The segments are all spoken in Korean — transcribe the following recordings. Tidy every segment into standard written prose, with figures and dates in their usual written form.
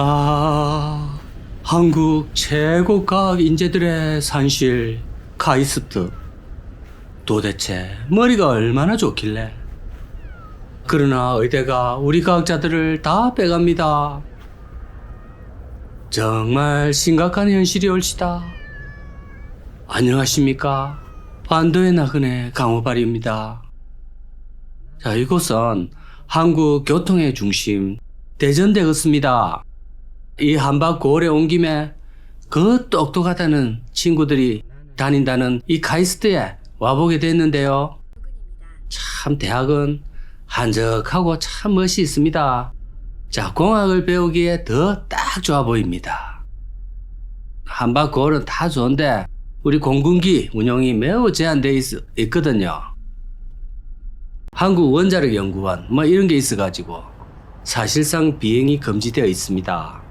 아, 한국 최고 과학 인재들의 산실 카이스트. 도대체 머리가 얼마나 좋길래. 그러나 의대가 우리 과학자들을 다 빼갑니다. 정말 심각한 현실이 올시다. 안녕하십니까, 반도의 나그네 강호발입니다. 자, 이곳은 한국 교통의 중심 대전대였습니다. 이 한박 고을에 온 김에 그 똑똑하다는 친구들이 다닌다는 이 카이스트에 와보게 됐는데요. 참 대학은 한적하고 참 멋이 있습니다. 자, 공학을 배우기에 더 딱 좋아 보입니다. 한박 고을은 다 좋은데 우리 공군기 운영이 매우 제한되어 있거든요. 한국원자력연구원 뭐 이런 게 있어가지고 사실상 비행이 금지되어 있습니다.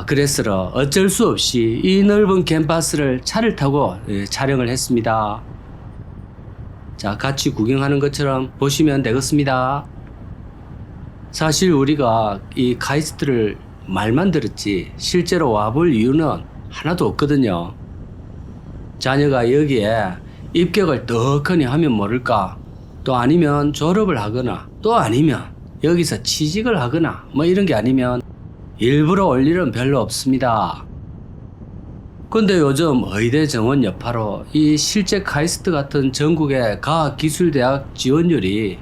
그래서 어쩔 수 없이 이 넓은 캠퍼스를 차를 타고 촬영을 했습니다. 자, 같이 구경하는 것처럼 보시면 되겠습니다. 사실 우리가 이 카이스트를 말만 들었지 실제로 와볼 이유는 하나도 없거든요. 자녀가 여기에 입격을 떡하니 하면 모를까, 또 아니면 졸업을 하거나, 또 아니면 여기서 취직을 하거나 뭐 이런 게 아니면 일부러 올 일은 별로 없습니다. 근데 요즘 의대 정원 여파로 이 실제 카이스트 같은 전국의 과학기술대학 지원율이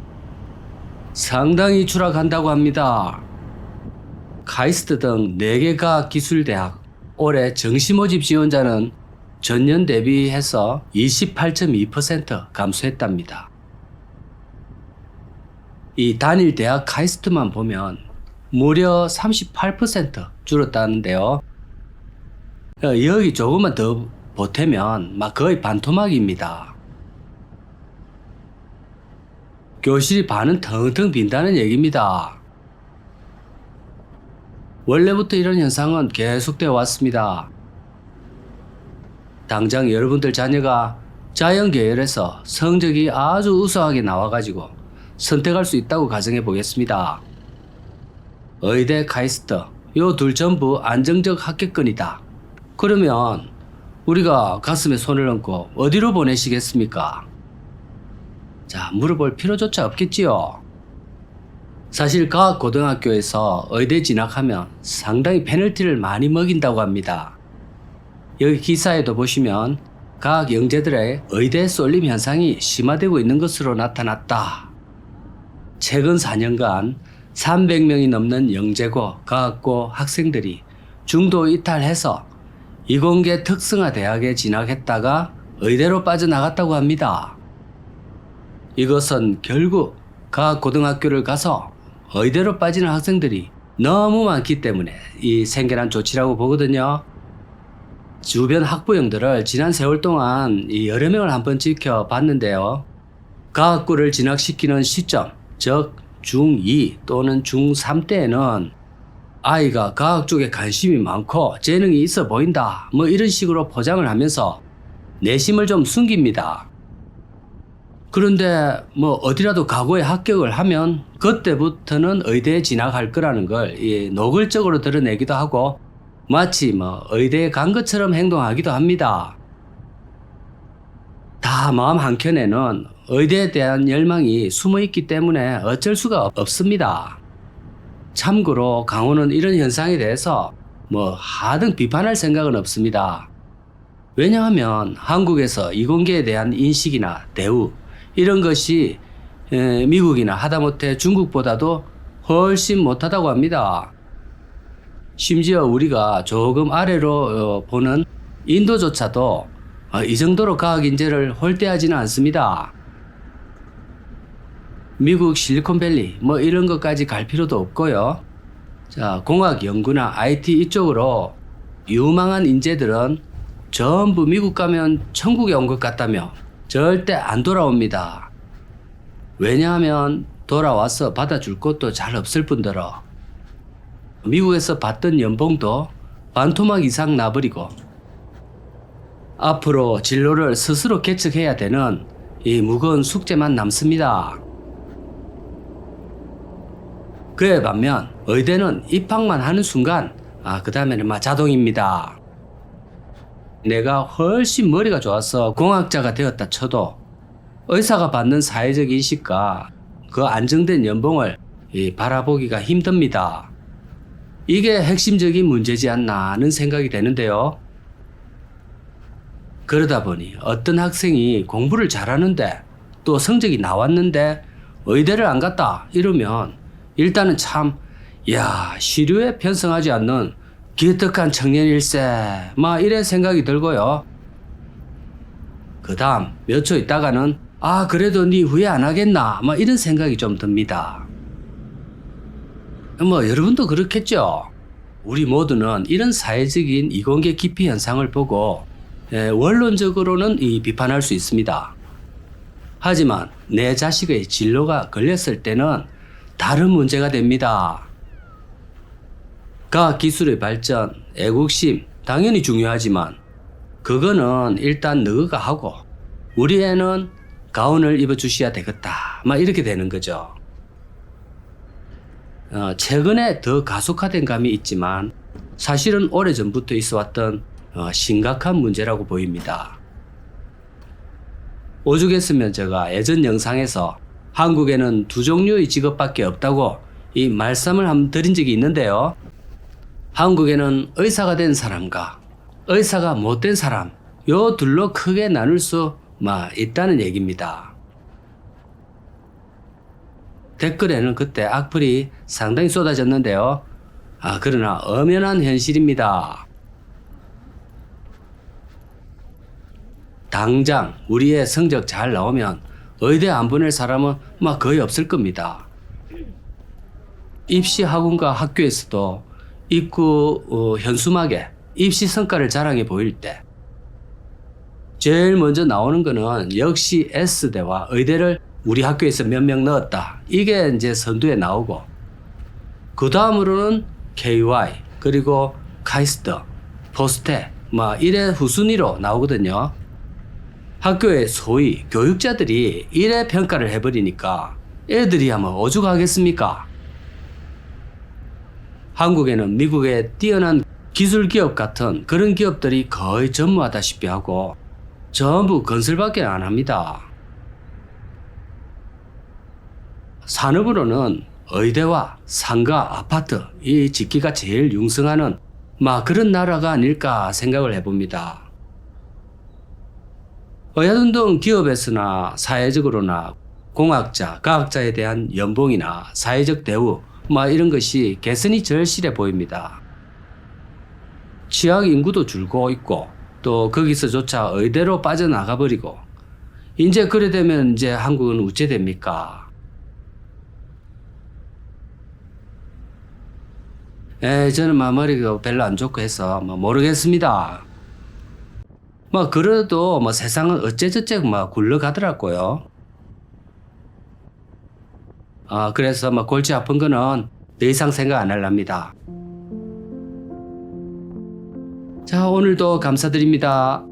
상당히 추락한다고 합니다. 카이스트 등 4개 과학기술대학 올해 정시 모집 지원자는 전년 대비해서 28.2% 감소했답니다. 이 단일 대학 카이스트만 보면 무려 38% 줄었다는데요. 여기 조금만 더 보태면 거의 반토막입니다. 교실이 반은 텅텅 빈다는 얘기입니다. 원래부터 이런 현상은 계속되어 왔습니다. 당장 여러분들 자녀가 자연계열에서 성적이 아주 우수하게 나와가지고 선택할 수 있다고 가정해 보겠습니다. 의대, 카이스트 요 둘 전부 안정적 합격권이다. 그러면 우리가 가슴에 손을 얹고 어디로 보내시겠습니까? 자, 물어볼 필요조차 없겠지요. 사실 과학고등학교에서 의대 진학하면 상당히 페널티를 많이 먹인다고 합니다. 여기 기사에도 보시면 과학 영재들의 의대 쏠림 현상이 심화되고 있는 것으로 나타났다. 최근 4년간 300명이 넘는 영재고 과학고 학생들이 중도 이탈해서 이공계 특성화 대학에 진학했다가 의대로 빠져나갔다고 합니다. 이것은 결국 과학고등학교를 가서 의대로 빠지는 학생들이 너무 많기 때문에 이 생겨난 조치라고 보거든요. 주변 학부형들을 지난 세월 동안 여러 명을 한번 지켜봤는데요. 과학고를 진학시키는 시점, 즉 중2 또는 중3 때에는 아이가 과학 쪽에 관심이 많고 재능이 있어 보인다 뭐 이런 식으로 포장을 하면서 내심을 좀 숨깁니다. 그런데 어디라도 과거에 합격을 하면 그때부터는 의대에 진학할 거라는 걸 노골적으로 드러내기도 하고 마치 의대에 간 것처럼 행동하기도 합니다. 다 마음 한켠에는 의대에 대한 열망이 숨어있기 때문에 어쩔 수가 없습니다. 참고로 강호는 이런 현상에 대해서 하등 비판할 생각은 없습니다. 왜냐하면 한국에서 이공계에 대한 인식이나 대우 이런 것이 미국이나 하다못해 중국보다도 훨씬 못하다고 합니다. 심지어 우리가 조금 아래로 보는 인도조차도 이 정도로 과학 인재를 홀대하지는 않습니다. 미국 실리콘밸리 이런 것까지 갈 필요도 없고요. 자, 공학 연구나 IT 이쪽으로 유망한 인재들은 전부 미국 가면 천국에 온 것 같다며 절대 안 돌아옵니다. 왜냐하면 돌아와서 받아줄 곳도 잘 없을 뿐더러 미국에서 받던 연봉도 반토막 이상 나버리고 앞으로 진로를 스스로 개척해야 되는 이 무거운 숙제만 남습니다. 그에 반면 의대는 입학만 하는 순간 그 다음에는 자동입니다. 내가 훨씬 머리가 좋아서 공학자가 되었다 쳐도 의사가 받는 사회적 인식과 그 안정된 연봉을 바라보기가 힘듭니다. 이게 핵심적인 문제지 않나 하는 생각이 되는데요. 그러다 보니 어떤 학생이 공부를 잘하는데 또 성적이 나왔는데 의대를 안 갔다 이러면 일단은 참 시류에 편성하지 않는 기특한 청년일세 이래 생각이 들고요. 그 다음 몇 초 있다가는 그래도 네 후회 안 하겠나 이런 생각이 좀 듭니다. 여러분도 그렇겠죠. 우리 모두는 이런 사회적인 이공계 기피 현상을 보고 원론적으로는 비판할 수 있습니다. 하지만 내 자식의 진로가 걸렸을 때는 다른 문제가 됩니다. 과학기술의 발전, 애국심 당연히 중요하지만 그거는 일단 너가 하고 우리 애는 가운을 입어주셔야 되겠다 이렇게 되는 거죠. 최근에 더 가속화된 감이 있지만 사실은 오래전부터 있어왔던 심각한 문제라고 보입니다. 오죽했으면 제가 예전 영상에서 한국에는 두 종류의 직업밖에 없다고 이 말씀을 한번 드린 적이 있는데요. 한국에는 의사가 된 사람과 의사가 못된 사람 요 둘로 크게 나눌 수 있다는 얘기입니다. 댓글에는 그때 악플이 상당히 쏟아졌는데요. 그러나 엄연한 현실입니다. 당장 우리의 성적 잘 나오면 의대 안 보낼 사람은 거의 없을 겁니다. 입시 학원과 학교에서도 입구 현수막에 입시 성과를 자랑해 보일 때 제일 먼저 나오는 거는 역시 S대와 의대를 우리 학교에서 몇 명 넣었다. 이게 이제 선두에 나오고 그 다음으로는 KY 그리고 카이스트, 포스테 이래 후순위로 나오거든요. 학교의 소위 교육자들이 이래 평가를 해버리니까 애들이 오죽하겠습니까? 한국에는 미국의 뛰어난 기술 기업 같은 그런 기업들이 거의 전무하다시피 하고 전부 건설밖에 안 합니다. 산업으로는 의대와 상가, 아파트 이 짓기가 제일 융성하는 그런 나라가 아닐까 생각을 해봅니다. 어야둔동 기업에서나 사회적으로나 공학자, 과학자에 대한 연봉이나 사회적 대우 이런 것이 개선이 절실해 보입니다. 취약 인구도 줄고 있고 또 거기서조차 의대로 빠져나가 버리고 이제 그래 되면 이제 한국은 어째 됩니까? 저는 머리가 별로 안 좋고 해서 모르겠습니다. 그래도 세상은 어째저째 굴러가더라고요. 그래서 골치 아픈 거는 더 이상 생각 안 할랍니다. 자, 오늘도 감사드립니다.